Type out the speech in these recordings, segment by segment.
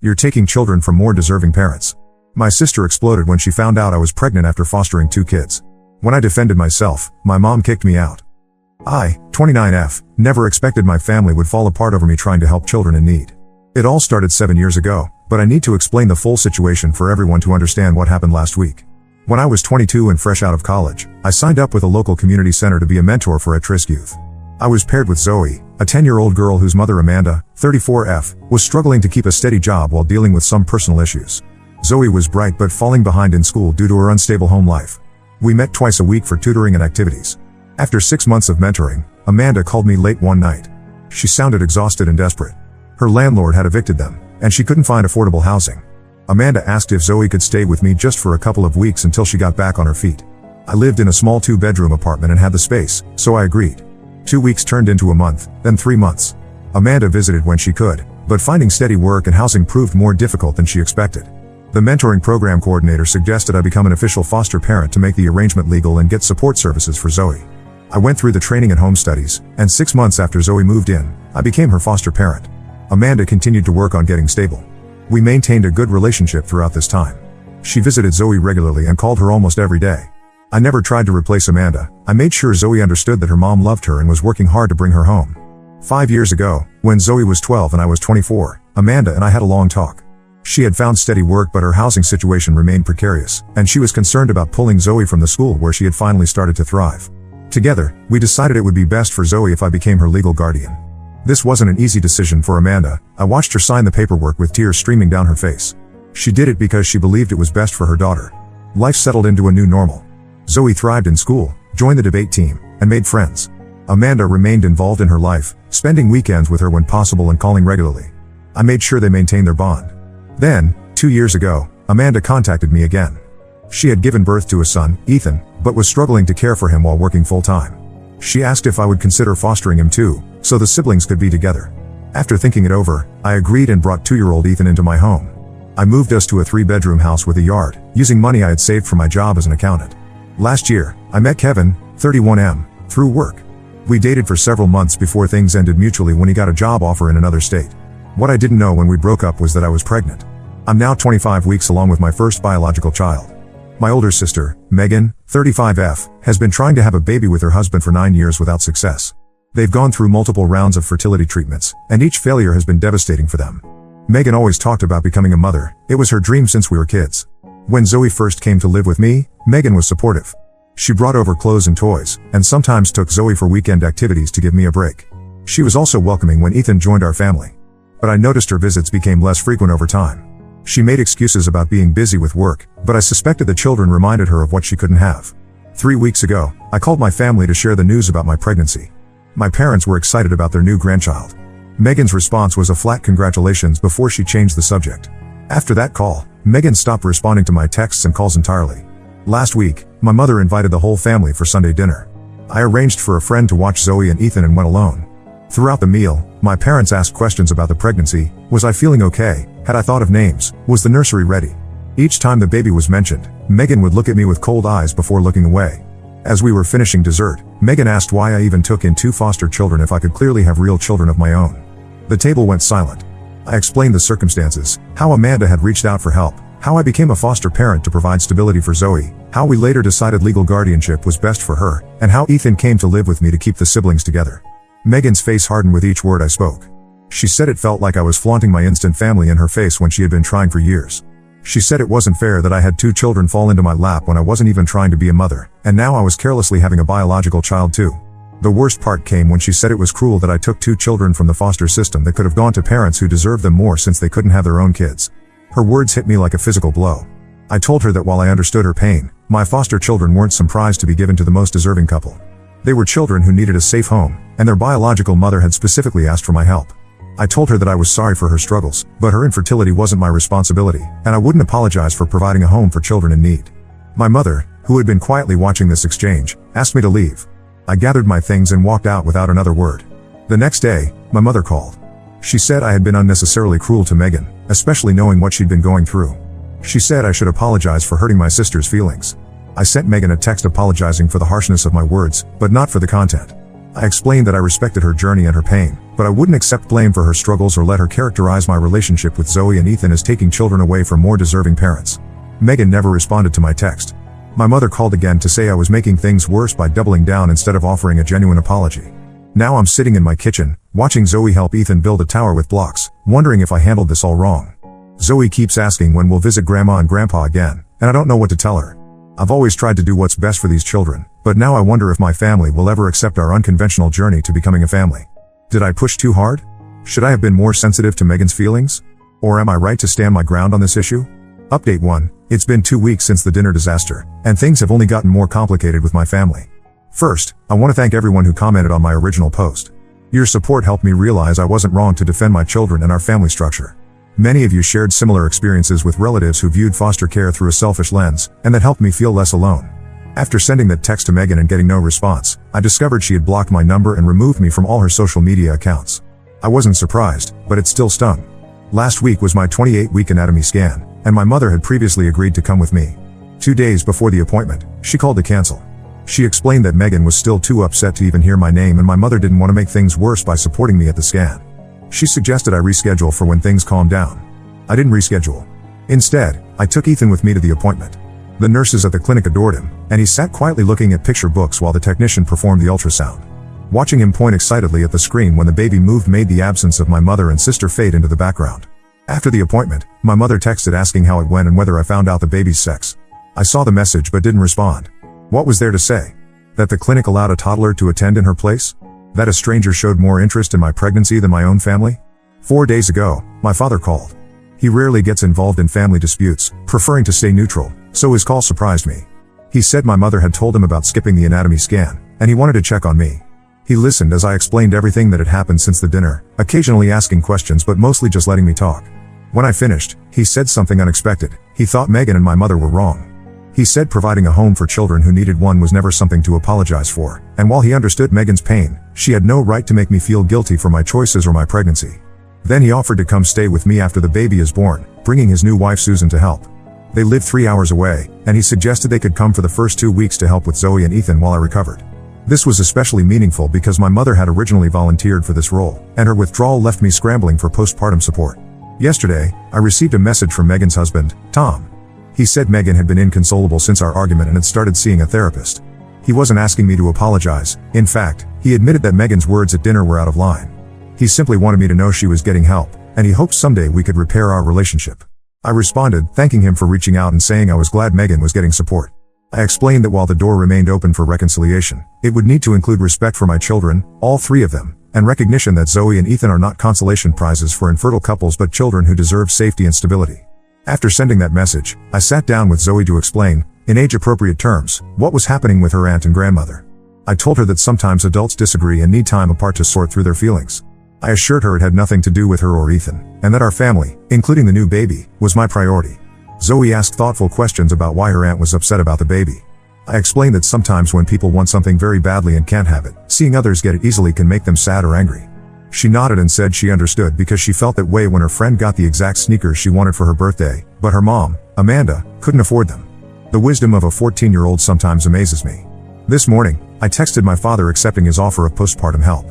You're taking children from more deserving parents. My sister exploded when she found out I was pregnant after fostering 2 kids. When I defended myself, my mom kicked me out. I, 29F, never expected my family would fall apart over me trying to help children in need. It all started 7 years ago, but I need to explain the full situation for everyone to understand what happened last week. When I was 22 and fresh out of college, I signed up with a local community center to be a mentor for at-risk youth. I was paired with Zoe, a 10-year-old girl whose mother Amanda, 34F, was struggling to keep a steady job while dealing with some personal issues. Zoe was bright but falling behind in school due to her unstable home life. We met twice a week for tutoring and activities. After 6 months of mentoring, Amanda called me late one night. She sounded exhausted and desperate. Her landlord had evicted them, and she couldn't find affordable housing. Amanda asked if Zoe could stay with me just for a couple of weeks until she got back on her feet. I lived in a small 2-bedroom apartment and had the space, so I agreed. 2 weeks turned into a month, then 3 months. Amanda visited when she could, but finding steady work and housing proved more difficult than she expected. The mentoring program coordinator suggested I become an official foster parent to make the arrangement legal and get support services for Zoe. I went through the training and home studies, and 6 months after Zoe moved in, I became her foster parent. Amanda continued to work on getting stable. We maintained a good relationship throughout this time. She visited Zoe regularly and called her almost every day. I never tried to replace Amanda. I made sure Zoe understood that her mom loved her and was working hard to bring her home. 5 years ago, when Zoe was 12 and I was 24, Amanda and I had a long talk. She had found steady work but her housing situation remained precarious, and she was concerned about pulling Zoe from the school where she had finally started to thrive. Together, we decided it would be best for Zoe if I became her legal guardian. This wasn't an easy decision for Amanda. I watched her sign the paperwork with tears streaming down her face. She did it because she believed it was best for her daughter. Life settled into a new normal. Zoe thrived in school, joined the debate team, and made friends. Amanda remained involved in her life, spending weekends with her when possible and calling regularly. I made sure they maintained their bond. Then, 2 years ago, Amanda contacted me again. She had given birth to a son, Ethan, but was struggling to care for him while working full-time. She asked if I would consider fostering him too, so the siblings could be together. After thinking it over, I agreed and brought 2-year-old Ethan into my home. I moved us to a 3-bedroom house with a yard, using money I had saved from my job as an accountant. Last year, I met Kevin, 31M, through work. We dated for several months before things ended mutually when he got a job offer in another state. What I didn't know when we broke up was that I was pregnant. I'm now 25 weeks along with my first biological child. My older sister, Megan, 35F, has been trying to have a baby with her husband for 9 years without success. They've gone through multiple rounds of fertility treatments, and each failure has been devastating for them. Megan always talked about becoming a mother. It was her dream since we were kids. When Zoe first came to live with me, Megan was supportive. She brought over clothes and toys, and sometimes took Zoe for weekend activities to give me a break. She was also welcoming when Ethan joined our family. But I noticed her visits became less frequent over time. She made excuses about being busy with work, but I suspected the children reminded her of what she couldn't have. 3 weeks ago, I called my family to share the news about my pregnancy. My parents were excited about their new grandchild. Megan's response was a flat congratulations before she changed the subject. After that call, Megan stopped responding to my texts and calls entirely. Last week, my mother invited the whole family for Sunday dinner. I arranged for a friend to watch Zoe and Ethan and went alone. Throughout the meal, my parents asked questions about the pregnancy. Was I feeling okay? Had I thought of names? Was the nursery ready? Each time the baby was mentioned, Megan would look at me with cold eyes before looking away. As we were finishing dessert, Megan asked why I even took in 2 foster children if I could clearly have real children of my own. The table went silent. I explained the circumstances, how Amanda had reached out for help, how I became a foster parent to provide stability for Zoe, how we later decided legal guardianship was best for her, and how Ethan came to live with me to keep the siblings together. Megan's face hardened with each word I spoke. She said it felt like I was flaunting my instant family in her face when she had been trying for years. She said it wasn't fair that I had 2 children fall into my lap when I wasn't even trying to be a mother, and now I was carelessly having a biological child too. The worst part came when she said it was cruel that I took 2 children from the foster system that could have gone to parents who deserved them more since they couldn't have their own kids. Her words hit me like a physical blow. I told her that while I understood her pain, my foster children weren't some prize to be given to the most deserving couple. They were children who needed a safe home, and their biological mother had specifically asked for my help. I told her that I was sorry for her struggles, but her infertility wasn't my responsibility, and I wouldn't apologize for providing a home for children in need. My mother, who had been quietly watching this exchange, asked me to leave. I gathered my things and walked out without another word. The next day, my mother called. She said I had been unnecessarily cruel to Megan, especially knowing what she'd been going through. She said I should apologize for hurting my sister's feelings. I sent Megan a text apologizing for the harshness of my words, but not for the content. I explained that I respected her journey and her pain, but I wouldn't accept blame for her struggles or let her characterize my relationship with Zoe and Ethan as taking children away from more deserving parents. Megan never responded to my text. My mother called again to say I was making things worse by doubling down instead of offering a genuine apology. Now I'm sitting in my kitchen, watching Zoe help Ethan build a tower with blocks, wondering if I handled this all wrong. Zoe keeps asking when we'll visit Grandma and Grandpa again, and I don't know what to tell her. I've always tried to do what's best for these children, but now I wonder if my family will ever accept our unconventional journey to becoming a family. Did I push too hard? Should I have been more sensitive to Megan's feelings? Or am I right to stand my ground on this issue? Update 1. It's been 2 weeks since the dinner disaster, and things have only gotten more complicated with my family. First, I want to thank everyone who commented on my original post. Your support helped me realize I wasn't wrong to defend my children and our family structure. Many of you shared similar experiences with relatives who viewed foster care through a selfish lens, and that helped me feel less alone. After sending that text to Megan and getting no response, I discovered she had blocked my number and removed me from all her social media accounts. I wasn't surprised, but it still stung. Last week was my 28-week anatomy scan, and my mother had previously agreed to come with me. 2 days before the appointment, she called to cancel. She explained that Megan was still too upset to even hear my name and my mother didn't want to make things worse by supporting me at the scan. She suggested I reschedule for when things calmed down. I didn't reschedule. Instead, I took Ethan with me to the appointment. The nurses at the clinic adored him, and he sat quietly looking at picture books while the technician performed the ultrasound. Watching him point excitedly at the screen when the baby moved made the absence of my mother and sister fade into the background. After the appointment, my mother texted asking how it went and whether I found out the baby's sex. I saw the message but didn't respond. What was there to say? That the clinic allowed a toddler to attend in her place? That a stranger showed more interest in my pregnancy than my own family? 4 days ago, my father called. He rarely gets involved in family disputes, preferring to stay neutral, so his call surprised me. He said my mother had told him about skipping the anatomy scan, and he wanted to check on me. He listened as I explained everything that had happened since the dinner, occasionally asking questions but mostly just letting me talk. When I finished, he said something unexpected. He thought Megan and my mother were wrong. He said providing a home for children who needed one was never something to apologize for, and while he understood Megan's pain, she had no right to make me feel guilty for my choices or my pregnancy. Then he offered to come stay with me after the baby is born, bringing his new wife Susan to help. They lived 3 hours away, and he suggested they could come for the first 2 weeks to help with Zoe and Ethan while I recovered. This was especially meaningful because my mother had originally volunteered for this role, and her withdrawal left me scrambling for postpartum support. Yesterday, I received a message from Megan's husband, Tom. He said Megan had been inconsolable since our argument and had started seeing a therapist. He wasn't asking me to apologize. In fact, he admitted that Megan's words at dinner were out of line. He simply wanted me to know she was getting help, and he hoped someday we could repair our relationship. I responded, thanking him for reaching out and saying I was glad Megan was getting support. I explained that while the door remained open for reconciliation, it would need to include respect for my children, all 3 of them, and recognition that Zoe and Ethan are not consolation prizes for infertile couples but children who deserve safety and stability. After sending that message, I sat down with Zoe to explain, in age-appropriate terms, what was happening with her aunt and grandmother. I told her that sometimes adults disagree and need time apart to sort through their feelings. I assured her it had nothing to do with her or Ethan, and that our family, including the new baby, was my priority. Zoe asked thoughtful questions about why her aunt was upset about the baby. I explained that sometimes when people want something very badly and can't have it, seeing others get it easily can make them sad or angry. She nodded and said she understood because she felt that way when her friend got the exact sneakers she wanted for her birthday, but her mom, Amanda, couldn't afford them. The wisdom of a 14-year-old sometimes amazes me. This morning, I texted my father accepting his offer of postpartum help.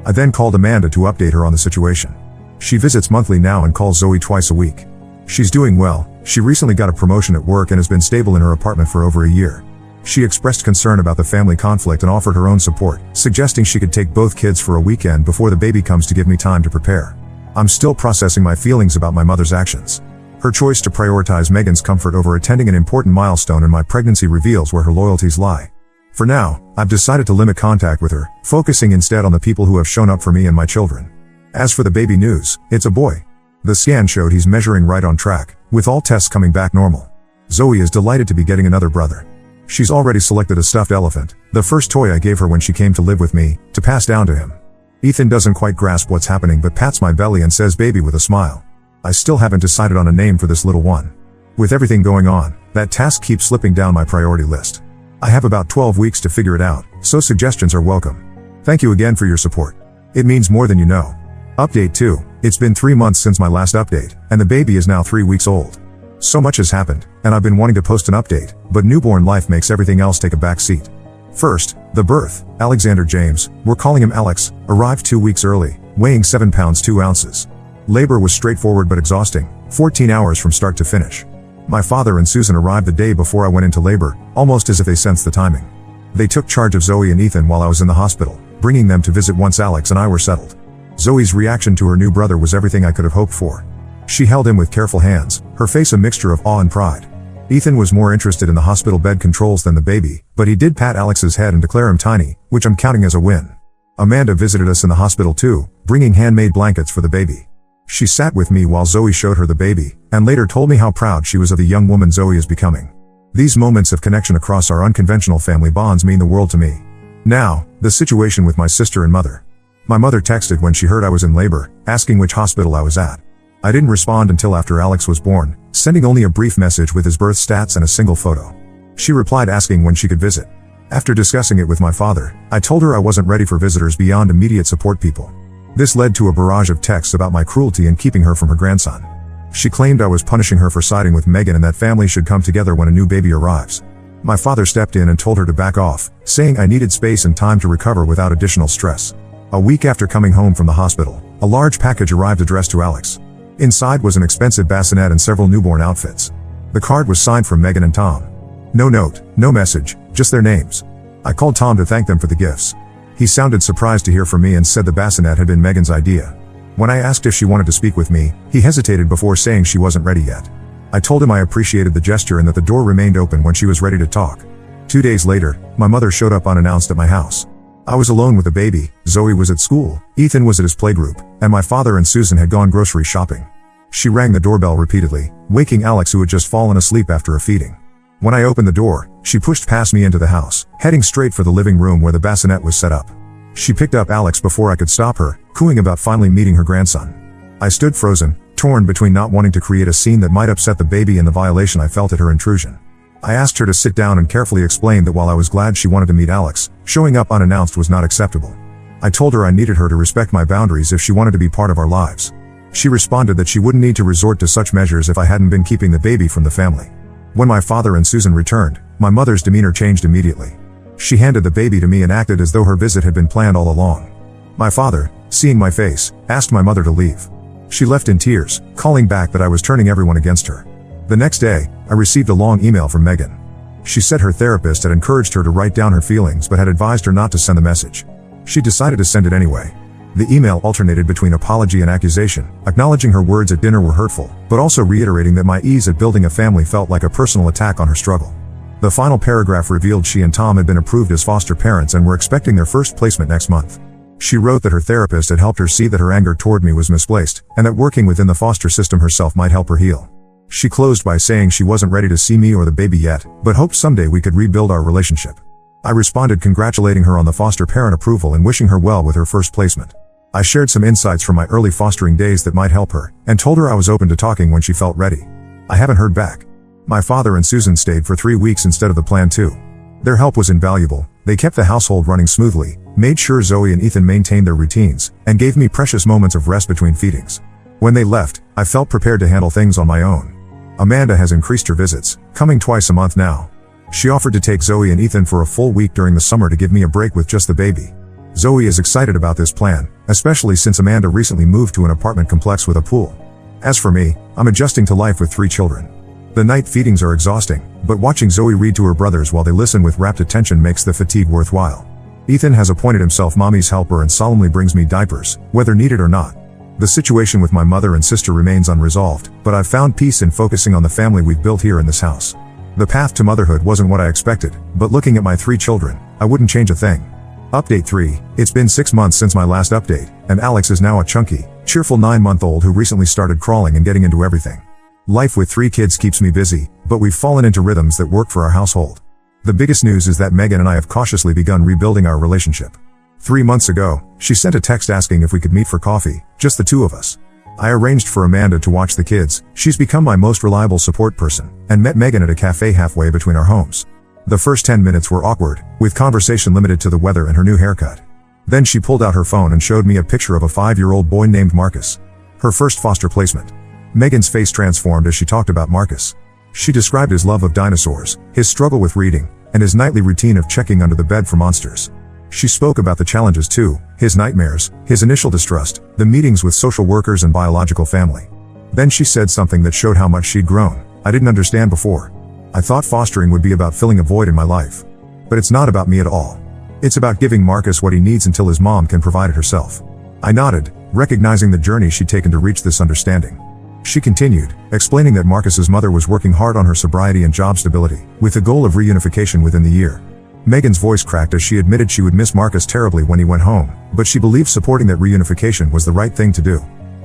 I then called Amanda to update her on the situation. She visits monthly now and calls Zoe twice a week. She's doing well. She recently got a promotion at work and has been stable in her apartment for over a year. She expressed concern about the family conflict and offered her own support, suggesting she could take both kids for a weekend before the baby comes to give me time to prepare. I'm still processing my feelings about my mother's actions. Her choice to prioritize Megan's comfort over attending an important milestone in my pregnancy reveals where her loyalties lie. For now, I've decided to limit contact with her, focusing instead on the people who have shown up for me and my children. As for the baby news, it's a boy. The scan showed he's measuring right on track, with all tests coming back normal. Zoe is delighted to be getting another brother. She's already selected a stuffed elephant, the first toy I gave her when she came to live with me, to pass down to him. Ethan doesn't quite grasp what's happening but pats my belly and says baby with a smile. I still haven't decided on a name for this little one. With everything going on, that task keeps slipping down my priority list. I have about 12 weeks to figure it out, so suggestions are welcome. Thank you again for your support. It means more than you know. Update 2. It's been 3 months since my last update, and the baby is now 3 weeks old. So much has happened, and I've been wanting to post an update, but newborn life makes everything else take a back seat. First, the birth. Alexander James, we're calling him Alex, arrived 2 weeks early, weighing 7 pounds 2 ounces. Labor was straightforward but exhausting, 14 hours from start to finish. My father and Susan arrived the day before I went into labor, almost as if they sensed the timing. They took charge of Zoe and Ethan while I was in the hospital, bringing them to visit once Alex and I were settled. Zoe's reaction to her new brother was everything I could have hoped for. She held him with careful hands, her face a mixture of awe and pride. Ethan was more interested in the hospital bed controls than the baby, but he did pat Alex's head and declare him tiny, which I'm counting as a win. Amanda visited us in the hospital too, bringing handmade blankets for the baby. She sat with me while Zoe showed her the baby, and later told me how proud she was of the young woman Zoe is becoming. These moments of connection across our unconventional family bonds mean the world to me. Now, the situation with my sister and mother. My mother texted when she heard I was in labor, asking which hospital I was at. I didn't respond until after Alex was born, sending only a brief message with his birth stats and a single photo. She replied asking when she could visit. After discussing it with my father, I told her I wasn't ready for visitors beyond immediate support people. This led to a barrage of texts about my cruelty in keeping her from her grandson. She claimed I was punishing her for siding with Megan and that family should come together when a new baby arrives. My father stepped in and told her to back off, saying I needed space and time to recover without additional stress. A week after coming home from the hospital, a large package arrived addressed to Alex. Inside was an expensive bassinet and several newborn outfits. The card was signed from Megan and Tom. No note, no message, just their names. I called Tom to thank them for the gifts. He sounded surprised to hear from me and said the bassinet had been Megan's idea. When I asked if she wanted to speak with me, he hesitated before saying she wasn't ready yet. I told him I appreciated the gesture and that the door remained open when she was ready to talk. 2 days later, my mother showed up unannounced at my house. I was alone with the baby, Zoe was at school, Ethan was at his playgroup, and my father and Susan had gone grocery shopping. She rang the doorbell repeatedly, waking Alex who had just fallen asleep after a feeding. When I opened the door, she pushed past me into the house, heading straight for the living room where the bassinet was set up. She picked up Alex before I could stop her, cooing about finally meeting her grandson. I stood frozen, torn between not wanting to create a scene that might upset the baby and the violation I felt at her intrusion. I asked her to sit down and carefully explained that while I was glad she wanted to meet Alex, showing up unannounced was not acceptable. I told her I needed her to respect my boundaries if she wanted to be part of our lives. She responded that she wouldn't need to resort to such measures if I hadn't been keeping the baby from the family. When my father and Susan returned, my mother's demeanor changed immediately. She handed the baby to me and acted as though her visit had been planned all along. My father, seeing my face, asked my mother to leave. She left in tears, calling back that I was turning everyone against her. The next day, I received a long email from Megan. She said her therapist had encouraged her to write down her feelings but had advised her not to send the message. She decided to send it anyway. The email alternated between apology and accusation, acknowledging her words at dinner were hurtful, but also reiterating that my ease at building a family felt like a personal attack on her struggle. The final paragraph revealed she and Tom had been approved as foster parents and were expecting their first placement next month. She wrote that her therapist had helped her see that her anger toward me was misplaced, and that working within the foster system herself might help her heal. She closed by saying she wasn't ready to see me or the baby yet, but hoped someday we could rebuild our relationship. I responded congratulating her on the foster parent approval and wishing her well with her first placement. I shared some insights from my early fostering days that might help her, and told her I was open to talking when she felt ready. I haven't heard back. My father and Susan stayed for 3 weeks instead of the plan 2. Their help was invaluable. They kept the household running smoothly, made sure Zoe and Ethan maintained their routines, and gave me precious moments of rest between feedings. When they left, I felt prepared to handle things on my own. Amanda has increased her visits, coming twice a month now. She offered to take Zoe and Ethan for a full week during the summer to give me a break with just the baby. Zoe is excited about this plan, especially since Amanda recently moved to an apartment complex with a pool. As for me, I'm adjusting to life with 3 children. The night feedings are exhausting, but watching Zoe read to her brothers while they listen with rapt attention makes the fatigue worthwhile. Ethan has appointed himself mommy's helper and solemnly brings me diapers, whether needed or not. The situation with my mother and sister remains unresolved, but I've found peace in focusing on the family we've built here in this house. The path to motherhood wasn't what I expected, but looking at my 3 children, I wouldn't change a thing. Update 3, it's been 6 months since my last update, and Alex is now a chunky, cheerful 9-month-old who recently started crawling and getting into everything. Life with 3 kids keeps me busy, but we've fallen into rhythms that work for our household. The biggest news is that Megan and I have cautiously begun rebuilding our relationship. 3 months ago, she sent a text asking if we could meet for coffee, just the 2 of us. I arranged for Amanda to watch the kids. She's become my most reliable support person, and met Megan at a cafe halfway between our homes. The first 10 minutes were awkward, with conversation limited to the weather and her new haircut. Then she pulled out her phone and showed me a picture of a 5-year-old boy named Marcus. Her first foster placement. Megan's face transformed as she talked about Marcus. She described his love of dinosaurs, his struggle with reading, and his nightly routine of checking under the bed for monsters. She spoke about the challenges too, his nightmares, his initial distrust, the meetings with social workers and biological family. Then she said something that showed how much she'd grown. I didn't understand before. I thought fostering would be about filling a void in my life. But it's not about me at all. It's about giving Marcus what he needs until his mom can provide it herself. I nodded, recognizing the journey she'd taken to reach this understanding. She continued, explaining that Marcus's mother was working hard on her sobriety and job stability, with the goal of reunification within the year. Megan's voice cracked as she admitted she would miss Marcus terribly when he went home, but she believed supporting that reunification was the right thing to do.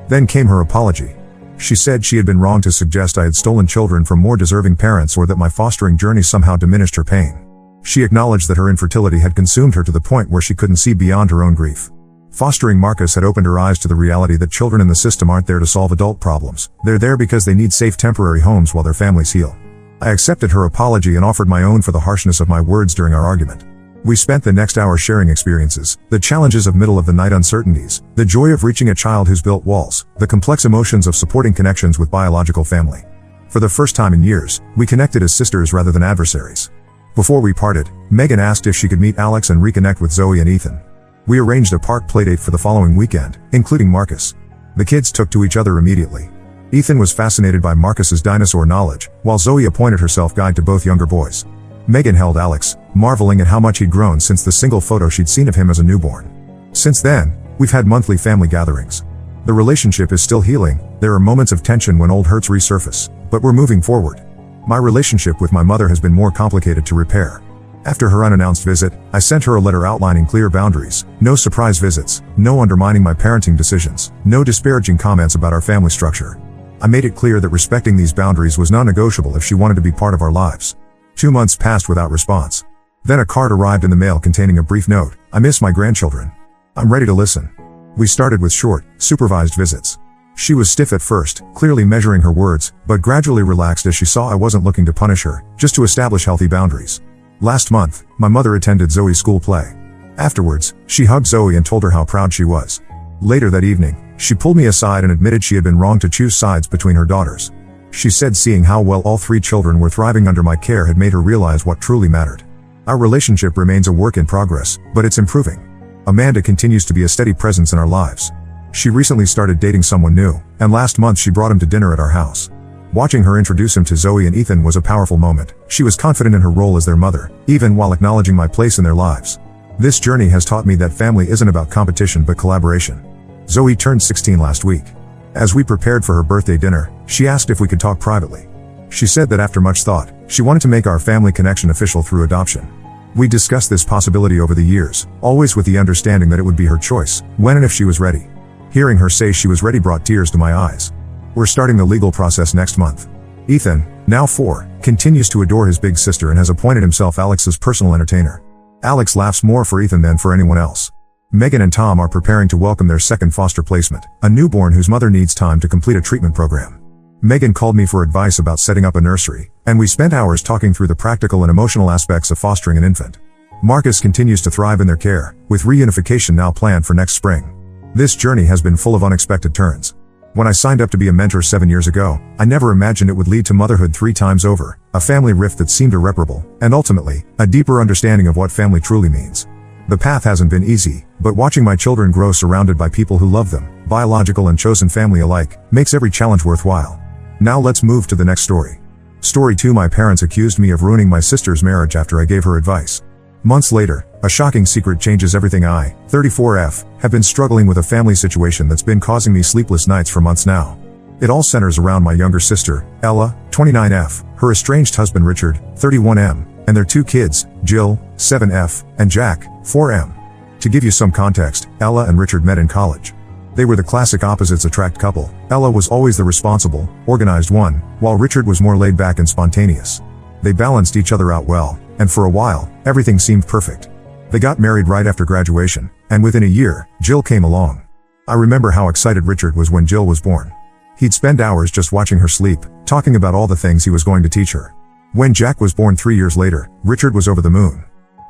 Then came her apology. She said she had been wrong to suggest I had stolen children from more deserving parents or that my fostering journey somehow diminished her pain. She acknowledged that her infertility had consumed her to the point where she couldn't see beyond her own grief. Fostering Marcus had opened her eyes to the reality that children in the system aren't there to solve adult problems. They're there because they need safe temporary homes while their families heal. I accepted her apology and offered my own for the harshness of my words during our argument. We spent the next hour sharing experiences, the challenges of middle-of-the-night uncertainties, the joy of reaching a child who's built walls, the complex emotions of supporting connections with biological family. For the first time in years, we connected as sisters rather than adversaries. Before we parted, Megan asked if she could meet Alex and reconnect with Zoe and Ethan. We arranged a park playdate for the following weekend, including Marcus. The kids took to each other immediately. Ethan was fascinated by Marcus's dinosaur knowledge, while Zoe appointed herself guide to both younger boys. Megan held Alex, marveling at how much he'd grown since the single photo she'd seen of him as a newborn. Since then, we've had monthly family gatherings. The relationship is still healing, there are moments of tension when old hurts resurface, but we're moving forward. My relationship with my mother has been more complicated to repair. After her unannounced visit, I sent her a letter outlining clear boundaries, no surprise visits, no undermining my parenting decisions, no disparaging comments about our family structure. I made it clear that respecting these boundaries was non-negotiable if she wanted to be part of our lives. 2 months passed without response. Then a card arrived in the mail containing a brief note. I miss my grandchildren. I'm ready to listen. We started with short, supervised visits. She was stiff at first, clearly measuring her words, but gradually relaxed as she saw I wasn't looking to punish her, just to establish healthy boundaries. Last month, my mother attended Zoe's school play. Afterwards, she hugged Zoe and told her how proud she was. Later that evening, she pulled me aside and admitted she had been wrong to choose sides between her daughters. She said seeing how well all 3 children were thriving under my care had made her realize what truly mattered. Our relationship remains a work in progress, but it's improving. Amanda continues to be a steady presence in our lives. She recently started dating someone new, and last month she brought him to dinner at our house. Watching her introduce him to Zoe and Ethan was a powerful moment. She was confident in her role as their mother, even while acknowledging my place in their lives. This journey has taught me that family isn't about competition but collaboration. Zoe turned 16 last week. As we prepared for her birthday dinner, she asked if we could talk privately. She said that after much thought, she wanted to make our family connection official through adoption. We discussed this possibility over the years, always with the understanding that it would be her choice, when and if she was ready. Hearing her say she was ready brought tears to my eyes. We're starting the legal process next month. Ethan, now 4, continues to adore his big sister and has appointed himself Alex's personal entertainer. Alex laughs more for Ethan than for anyone else. Megan and Tom are preparing to welcome their second foster placement, a newborn whose mother needs time to complete a treatment program. Megan called me for advice about setting up a nursery, and we spent hours talking through the practical and emotional aspects of fostering an infant. Marcus continues to thrive in their care, with reunification now planned for next spring. This journey has been full of unexpected turns. When I signed up to be a mentor 7 years ago, I never imagined it would lead to motherhood 3 times over, a family rift that seemed irreparable, and ultimately, a deeper understanding of what family truly means. The path hasn't been easy, but watching my children grow surrounded by people who love them, biological and chosen family alike, makes every challenge worthwhile. Now let's move to the next story. Story 2. My parents accused me of ruining my sister's marriage after I gave her advice. Months later, a shocking secret changes everything. I, 34F, have been struggling with a family situation that's been causing me sleepless nights for months now. It all centers around my younger sister, Ella, 29F, her estranged husband Richard, 31M, and their 2 kids, Jill, 7F, and Jack, 4M. To give you some context, Ella and Richard met in college. They were the classic opposites attract couple. Ella was always the responsible, organized one, while Richard was more laid back and spontaneous. They balanced each other out well, and for a while, everything seemed perfect. They got married right after graduation, and within a year, Jill came along. I remember how excited Richard was when Jill was born. He'd spend hours just watching her sleep, talking about all the things he was going to teach her. When Jack was born 3 years later, Richard was over the moon.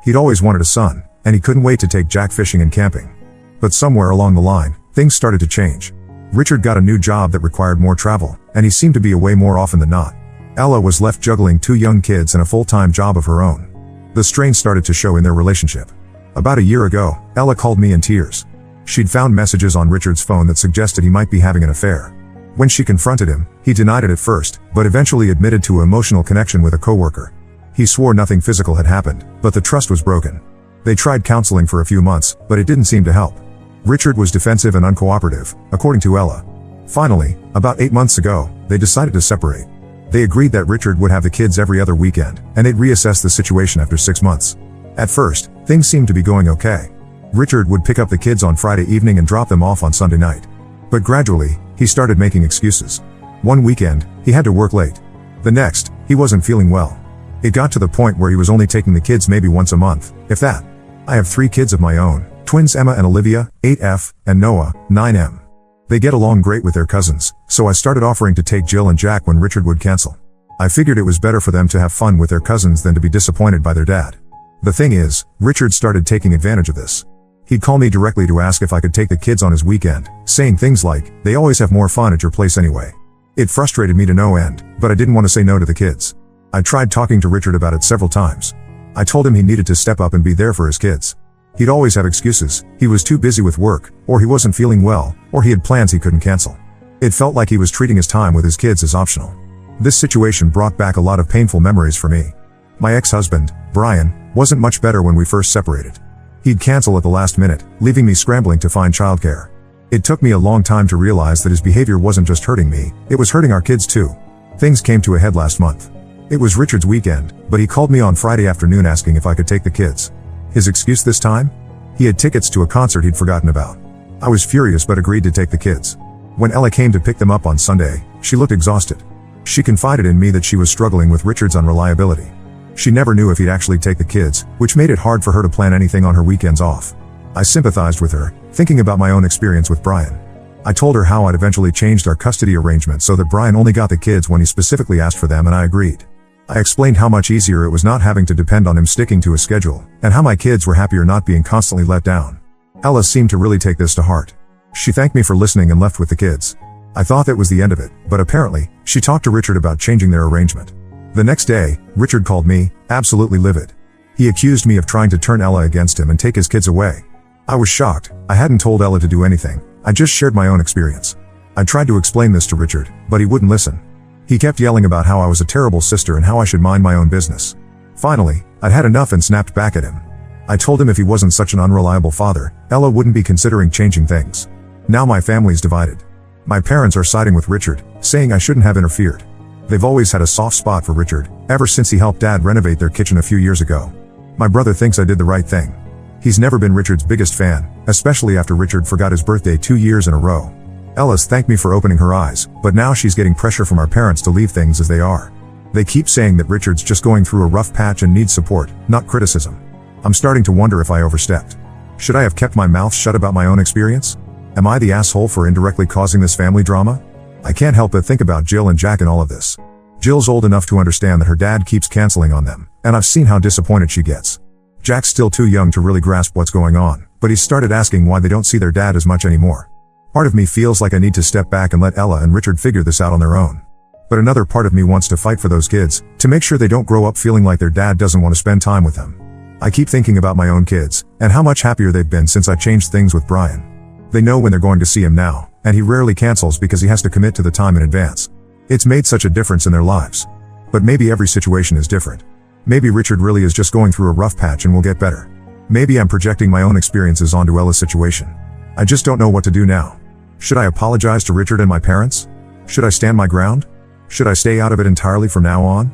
He'd always wanted a son, and he couldn't wait to take Jack fishing and camping. But somewhere along the line, things started to change. Richard got a new job that required more travel, and he seemed to be away more often than not. Ella was left juggling 2 young kids and a full-time job of her own. The strain started to show in their relationship. About a year ago, Ella called me in tears. She'd found messages on Richard's phone that suggested he might be having an affair. When she confronted him, he denied it at first, but eventually admitted to an emotional connection with a coworker. He swore nothing physical had happened, but the trust was broken. They tried counseling for a few months, but it didn't seem to help. Richard was defensive and uncooperative, according to Ella. Finally, about 8 months ago, they decided to separate. They agreed that Richard would have the kids every other weekend, and they'd reassess the situation after 6 months. At first, things seemed to be going okay. Richard would pick up the kids on Friday evening and drop them off on Sunday night. But gradually, he started making excuses. One weekend, he had to work late. The next, he wasn't feeling well. It got to the point where he was only taking the kids maybe once a month, if that. I have 3 kids of my own, twins Emma and Olivia, 8F, and Noah, 9M. They get along great with their cousins, so I started offering to take Jill and Jack when Richard would cancel. I figured it was better for them to have fun with their cousins than to be disappointed by their dad. The thing is, Richard started taking advantage of this. He'd call me directly to ask if I could take the kids on his weekend, saying things like, "They always have more fun at your place anyway." It frustrated me to no end, but I didn't want to say no to the kids. I tried talking to Richard about it several times. I told him he needed to step up and be there for his kids. He'd always have excuses. He was too busy with work, or he wasn't feeling well, or he had plans he couldn't cancel. It felt like he was treating his time with his kids as optional. This situation brought back a lot of painful memories for me. My ex-husband, Brian, wasn't much better when we first separated. He'd cancel at the last minute, leaving me scrambling to find childcare. It took me a long time to realize that his behavior wasn't just hurting me, it was hurting our kids too. Things came to a head last month. It was Richard's weekend, but he called me on Friday afternoon asking if I could take the kids. His excuse this time? He had tickets to a concert he'd forgotten about. I was furious but agreed to take the kids. When Ella came to pick them up on Sunday, she looked exhausted. She confided in me that she was struggling with Richard's unreliability. She never knew if he'd actually take the kids, which made it hard for her to plan anything on her weekends off. I sympathized with her, thinking about my own experience with Brian. I told her how I'd eventually changed our custody arrangement so that Brian only got the kids when he specifically asked for them, and I agreed. I explained how much easier it was not having to depend on him sticking to a schedule, and how my kids were happier not being constantly let down. Ella seemed to really take this to heart. She thanked me for listening and left with the kids. I thought that was the end of it, but apparently, she talked to Richard about changing their arrangement. The next day, Richard called me, absolutely livid. He accused me of trying to turn Ella against him and take his kids away. I was shocked. I hadn't told Ella to do anything. I just shared my own experience. I tried to explain this to Richard, but he wouldn't listen. He kept yelling about how I was a terrible sister and how I should mind my own business. Finally, I'd had enough and snapped back at him. I told him if he wasn't such an unreliable father, Ella wouldn't be considering changing things. Now my family's divided. My parents are siding with Richard, saying I shouldn't have interfered. They've always had a soft spot for Richard, ever since he helped Dad renovate their kitchen a few years ago. My brother thinks I did the right thing. He's never been Richard's biggest fan, especially after Richard forgot his birthday 2 years in a row. Ella's thanked me for opening her eyes, but now she's getting pressure from our parents to leave things as they are. They keep saying that Richard's just going through a rough patch and needs support, not criticism. I'm starting to wonder if I overstepped. Should I have kept my mouth shut about my own experience? Am I the asshole for indirectly causing this family drama? I can't help but think about Jill and Jack in all of this. Jill's old enough to understand that her dad keeps canceling on them, and I've seen how disappointed she gets. Jack's still too young to really grasp what's going on, but he's started asking why they don't see their dad as much anymore. Part of me feels like I need to step back and let Ella and Richard figure this out on their own. But another part of me wants to fight for those kids, to make sure they don't grow up feeling like their dad doesn't want to spend time with them. I keep thinking about my own kids, and how much happier they've been since I changed things with Brian. They know when they're going to see him now, and he rarely cancels because he has to commit to the time in advance. It's made such a difference in their lives. But maybe every situation is different. Maybe Richard really is just going through a rough patch and will get better. Maybe I'm projecting my own experiences onto Ella's situation. I just don't know what to do now. Should I apologize to Richard and my parents? Should I stand my ground? Should I stay out of it entirely from now on?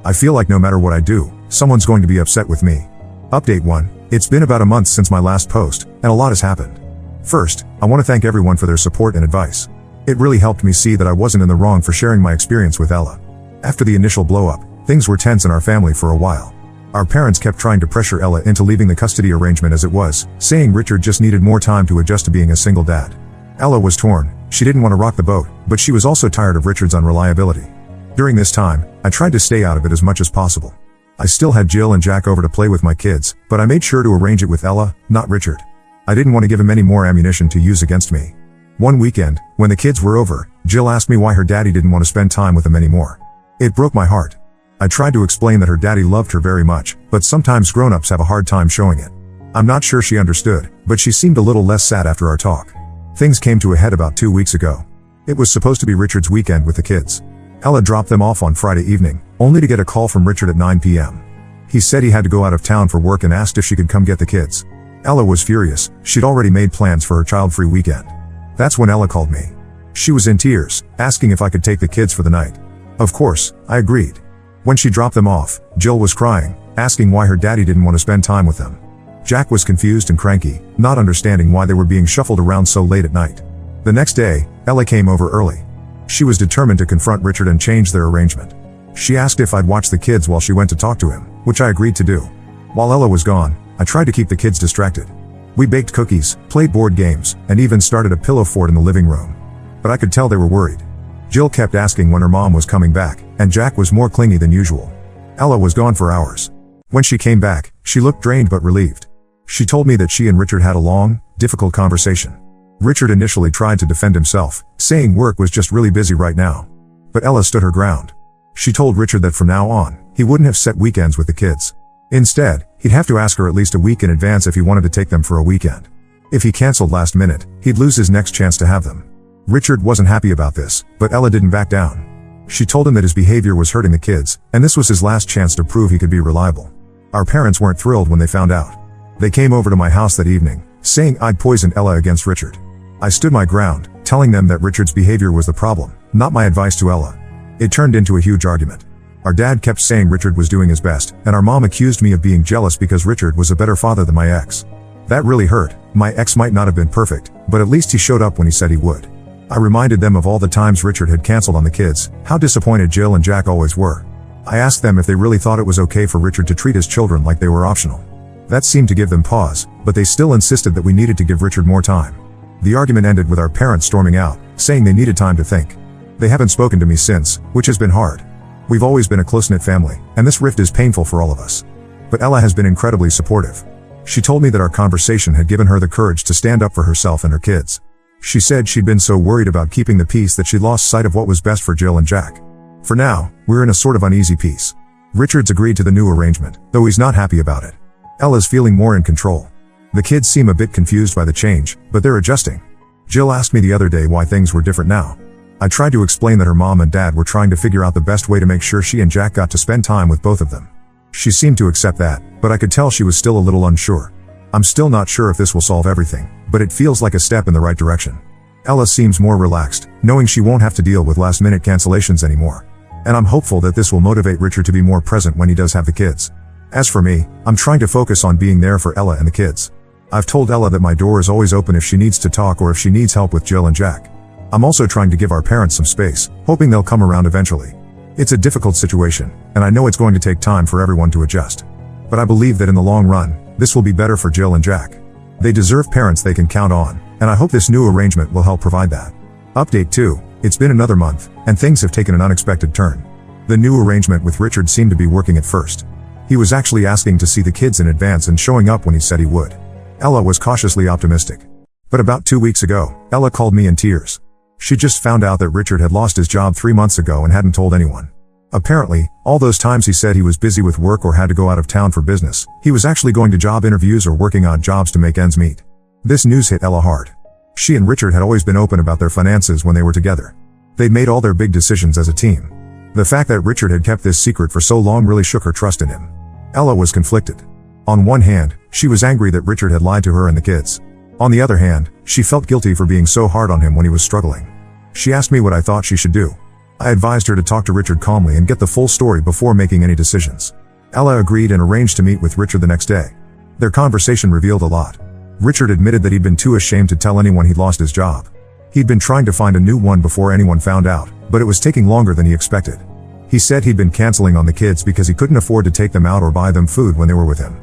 I feel like no matter what I do, someone's going to be upset with me. Update 1. It's been about a month since my last post, and a lot has happened. First, I want to thank everyone for their support and advice. It really helped me see that I wasn't in the wrong for sharing my experience with Ella. After the initial blow-up, things were tense in our family for a while. Our parents kept trying to pressure Ella into leaving the custody arrangement as it was, saying Richard just needed more time to adjust to being a single dad. Ella was torn. She didn't want to rock the boat, but she was also tired of Richard's unreliability. During this time, I tried to stay out of it as much as possible. I still had Jill and Jack over to play with my kids, but I made sure to arrange it with Ella, not Richard. I didn't want to give him any more ammunition to use against me. One weekend, when the kids were over, Jill asked me why her daddy didn't want to spend time with them anymore. It broke my heart. I tried to explain that her daddy loved her very much, but sometimes grown-ups have a hard time showing it. I'm not sure she understood, but she seemed a little less sad after our talk. Things came to a head about 2 weeks ago. It was supposed to be Richard's weekend with the kids. Ella dropped them off on Friday evening, only to get a call from Richard at 9 p.m. He said he had to go out of town for work and asked if she could come get the kids. Ella was furious. She'd already made plans for her child-free weekend. That's when Ella called me. She was in tears, asking if I could take the kids for the night. Of course, I agreed. When she dropped them off, Jill was crying, asking why her daddy didn't want to spend time with them. Jack was confused and cranky, not understanding why they were being shuffled around so late at night. The next day, Ella came over early. She was determined to confront Richard and change their arrangement. She asked if I'd watch the kids while she went to talk to him, which I agreed to do. While Ella was gone, I tried to keep the kids distracted. We baked cookies, played board games, and even started a pillow fort in the living room. But I could tell they were worried. Jill kept asking when her mom was coming back, and Jack was more clingy than usual. Ella was gone for hours. When she came back, she looked drained but relieved. She told me that she and Richard had a long, difficult conversation. Richard initially tried to defend himself, saying work was just really busy right now. But Ella stood her ground. She told Richard that from now on, he wouldn't have set weekends with the kids. Instead, he'd have to ask her at least a week in advance if he wanted to take them for a weekend. If he canceled last minute, he'd lose his next chance to have them. Richard wasn't happy about this, but Ella didn't back down. She told him that his behavior was hurting the kids, and this was his last chance to prove he could be reliable. Our parents weren't thrilled when they found out. They came over to my house that evening, saying I'd poisoned Ella against Richard. I stood my ground, telling them that Richard's behavior was the problem, not my advice to Ella. It turned into a huge argument. Our dad kept saying Richard was doing his best, and our mom accused me of being jealous because Richard was a better father than my ex. That really hurt. My ex might not have been perfect, but at least he showed up when he said he would. I reminded them of all the times Richard had canceled on the kids, how disappointed Jill and Jack always were. I asked them if they really thought it was okay for Richard to treat his children like they were optional. That seemed to give them pause, but they still insisted that we needed to give Richard more time. The argument ended with our parents storming out, saying they needed time to think. They haven't spoken to me since, which has been hard. We've always been a close-knit family, and this rift is painful for all of us. But Ella has been incredibly supportive. She told me that our conversation had given her the courage to stand up for herself and her kids. She said she'd been so worried about keeping the peace that she lost sight of what was best for Jill and Jack. For now, we're in a sort of uneasy peace. Richard's agreed to the new arrangement, though he's not happy about it. Ella's feeling more in control. The kids seem a bit confused by the change, but they're adjusting. Jill asked me the other day why things were different now. I tried to explain that her mom and dad were trying to figure out the best way to make sure she and Jack got to spend time with both of them. She seemed to accept that, but I could tell she was still a little unsure. I'm still not sure if this will solve everything, but it feels like a step in the right direction. Ella seems more relaxed, knowing she won't have to deal with last-minute cancellations anymore. And I'm hopeful that this will motivate Richard to be more present when he does have the kids. As for me, I'm trying to focus on being there for Ella and the kids. I've told Ella that my door is always open if she needs to talk or if she needs help with Jill and Jack. I'm also trying to give our parents some space, hoping they'll come around eventually. It's a difficult situation, and I know it's going to take time for everyone to adjust. But I believe that in the long run, this will be better for Jill and Jack. They deserve parents they can count on, and I hope this new arrangement will help provide that. Update 2. It's been another month, and things have taken an unexpected turn. The new arrangement with Richard seemed to be working at first. He was actually asking to see the kids in advance and showing up when he said he would. Ella was cautiously optimistic. But about 2 weeks ago, Ella called me in tears. She just found out that Richard had lost his job 3 months ago and hadn't told anyone. Apparently, all those times he said he was busy with work or had to go out of town for business, he was actually going to job interviews or working odd jobs to make ends meet. This news hit Ella hard. She and Richard had always been open about their finances when they were together. They'd made all their big decisions as a team. The fact that Richard had kept this secret for so long really shook her trust in him. Ella was conflicted. On one hand, she was angry that Richard had lied to her and the kids. On the other hand, she felt guilty for being so hard on him when he was struggling. She asked me what I thought she should do. I advised her to talk to Richard calmly and get the full story before making any decisions. Ella agreed and arranged to meet with Richard the next day. Their conversation revealed a lot. Richard admitted that he'd been too ashamed to tell anyone he'd lost his job. He'd been trying to find a new one before anyone found out, but it was taking longer than he expected. He said he'd been canceling on the kids because he couldn't afford to take them out or buy them food when they were with him.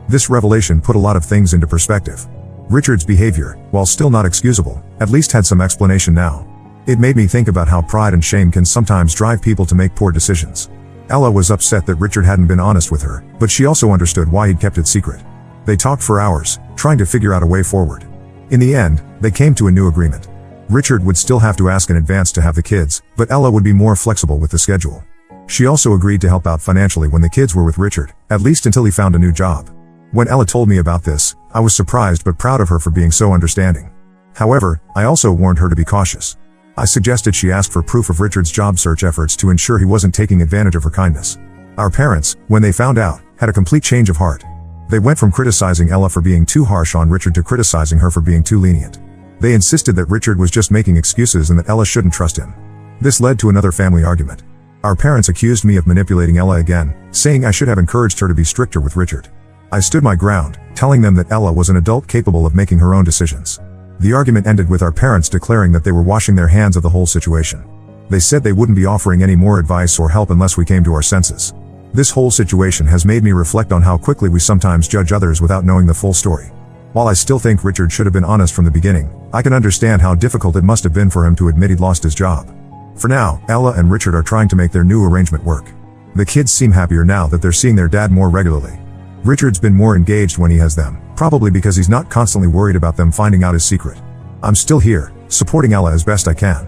This revelation put a lot of things into perspective. Richard's behavior, while still not excusable, at least had some explanation now. It made me think about how pride and shame can sometimes drive people to make poor decisions. Ella was upset that Richard hadn't been honest with her, but she also understood why he'd kept it secret. They talked for hours, trying to figure out a way forward. In the end, they came to a new agreement. Richard would still have to ask in advance to have the kids, but Ella would be more flexible with the schedule. She also agreed to help out financially when the kids were with Richard, at least until he found a new job. When Ella told me about this, I was surprised but proud of her for being so understanding. However, I also warned her to be cautious. I suggested she ask for proof of Richard's job search efforts to ensure he wasn't taking advantage of her kindness. Our parents, when they found out, had a complete change of heart. They went from criticizing Ella for being too harsh on Richard to criticizing her for being too lenient. They insisted that Richard was just making excuses and that Ella shouldn't trust him. This led to another family argument. Our parents accused me of manipulating Ella again, saying I should have encouraged her to be stricter with Richard. I stood my ground, telling them that Ella was an adult capable of making her own decisions. The argument ended with our parents declaring that they were washing their hands of the whole situation. They said they wouldn't be offering any more advice or help unless we came to our senses. This whole situation has made me reflect on how quickly we sometimes judge others without knowing the full story. While I still think Richard should have been honest from the beginning, I can understand how difficult it must have been for him to admit he'd lost his job. For now, Ella and Richard are trying to make their new arrangement work. The kids seem happier now that they're seeing their dad more regularly. Richard's been more engaged when he has them, probably because he's not constantly worried about them finding out his secret. I'm still here, supporting Ella as best I can.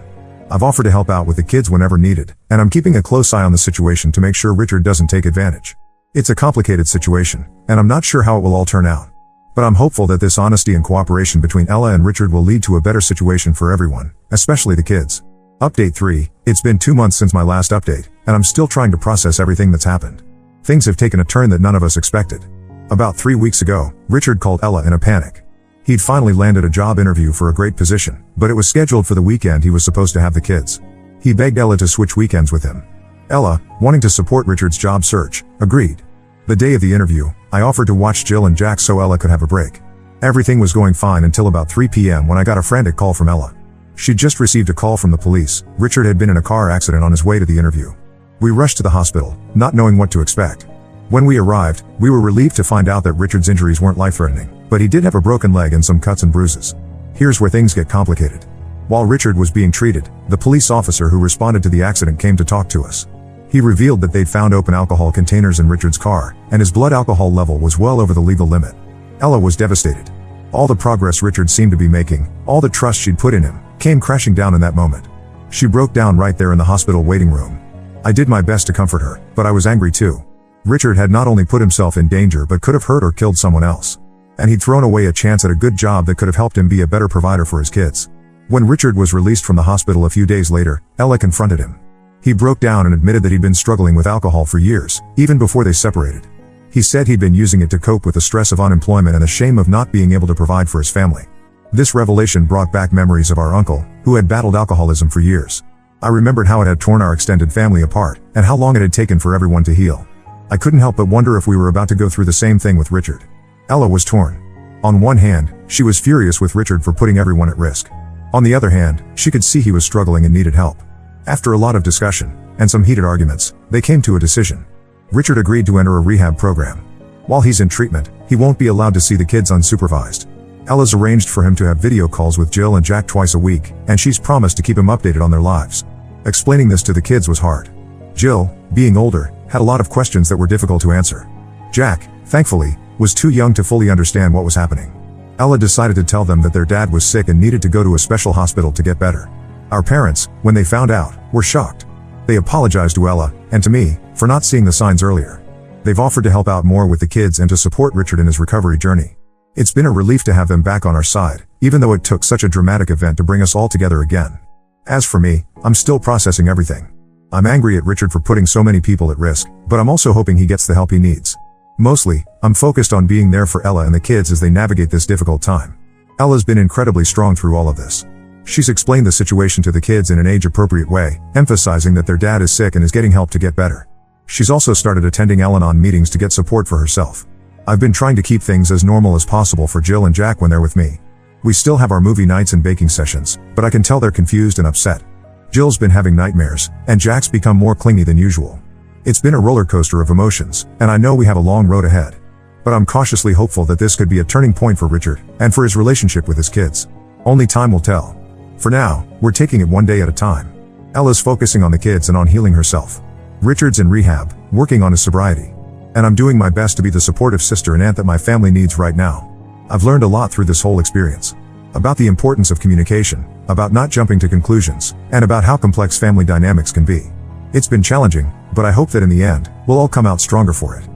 I've offered to help out with the kids whenever needed, and I'm keeping a close eye on the situation to make sure Richard doesn't take advantage. It's a complicated situation, and I'm not sure how it will all turn out. But I'm hopeful that this honesty and cooperation between Ella and Richard will lead to a better situation for everyone, especially the kids. Update 3, it's been 2 months since my last update, and I'm still trying to process everything that's happened. Things have taken a turn that none of us expected. About 3 weeks ago, Richard called Ella in a panic. He'd finally landed a job interview for a great position, but it was scheduled for the weekend he was supposed to have the kids. He begged Ella to switch weekends with him. Ella, wanting to support Richard's job search, agreed. The day of the interview, I offered to watch Jill and Jack so Ella could have a break. Everything was going fine until about 3 p.m. when I got a frantic call from Ella. She'd just received a call from the police. Richard had been in a car accident on his way to the interview. We rushed to the hospital, not knowing what to expect. When we arrived, we were relieved to find out that Richard's injuries weren't life-threatening, but he did have a broken leg and some cuts and bruises. Here's where things get complicated. While Richard was being treated, the police officer who responded to the accident came to talk to us. He revealed that they'd found open alcohol containers in Richard's car, and his blood alcohol level was well over the legal limit. Ella was devastated. All the progress Richard seemed to be making, all the trust she'd put in him, came crashing down in that moment. She broke down right there in the hospital waiting room. I did my best to comfort her, but I was angry too. Richard had not only put himself in danger but could have hurt or killed someone else. And he'd thrown away a chance at a good job that could have helped him be a better provider for his kids. When Richard was released from the hospital a few days later, Ella confronted him. He broke down and admitted that he'd been struggling with alcohol for years, even before they separated. He said he'd been using it to cope with the stress of unemployment and the shame of not being able to provide for his family. This revelation brought back memories of our uncle, who had battled alcoholism for years. I remembered how it had torn our extended family apart, and how long it had taken for everyone to heal. I couldn't help but wonder if we were about to go through the same thing with Richard. Ella was torn. On one hand, she was furious with Richard for putting everyone at risk. On the other hand, she could see he was struggling and needed help. After a lot of discussion, and some heated arguments, they came to a decision. Richard agreed to enter a rehab program. While he's in treatment, he won't be allowed to see the kids unsupervised. Ella's arranged for him to have video calls with Jill and Jack twice a week, and she's promised to keep him updated on their lives. Explaining this to the kids was hard. Jill, being older, had a lot of questions that were difficult to answer. Jack, thankfully, was too young to fully understand what was happening. Ella decided to tell them that their dad was sick and needed to go to a special hospital to get better. Our parents, when they found out, were shocked. They apologized to Ella, and to me, for not seeing the signs earlier. They've offered to help out more with the kids and to support Richard in his recovery journey. It's been a relief to have them back on our side, even though it took such a dramatic event to bring us all together again. As for me, I'm still processing everything. I'm angry at Richard for putting so many people at risk, but I'm also hoping he gets the help he needs. Mostly, I'm focused on being there for Ella and the kids as they navigate this difficult time. Ella's been incredibly strong through all of this. She's explained the situation to the kids in an age-appropriate way, emphasizing that their dad is sick and is getting help to get better. She's also started attending Al-Anon meetings to get support for herself. I've been trying to keep things as normal as possible for Jill and Jack when they're with me. We still have our movie nights and baking sessions, but I can tell they're confused and upset. Jill's been having nightmares, and Jack's become more clingy than usual. It's been a roller coaster of emotions, and I know we have a long road ahead. But I'm cautiously hopeful that this could be a turning point for Richard, and for his relationship with his kids. Only time will tell. For now, we're taking it one day at a time. Ella's focusing on the kids and on healing herself. Richard's in rehab, working on his sobriety. And I'm doing my best to be the supportive sister and aunt that my family needs right now. I've learned a lot through this whole experience. About the importance of communication, about not jumping to conclusions, and about how complex family dynamics can be. It's been challenging, But I hope that in the end, we'll all come out stronger for it.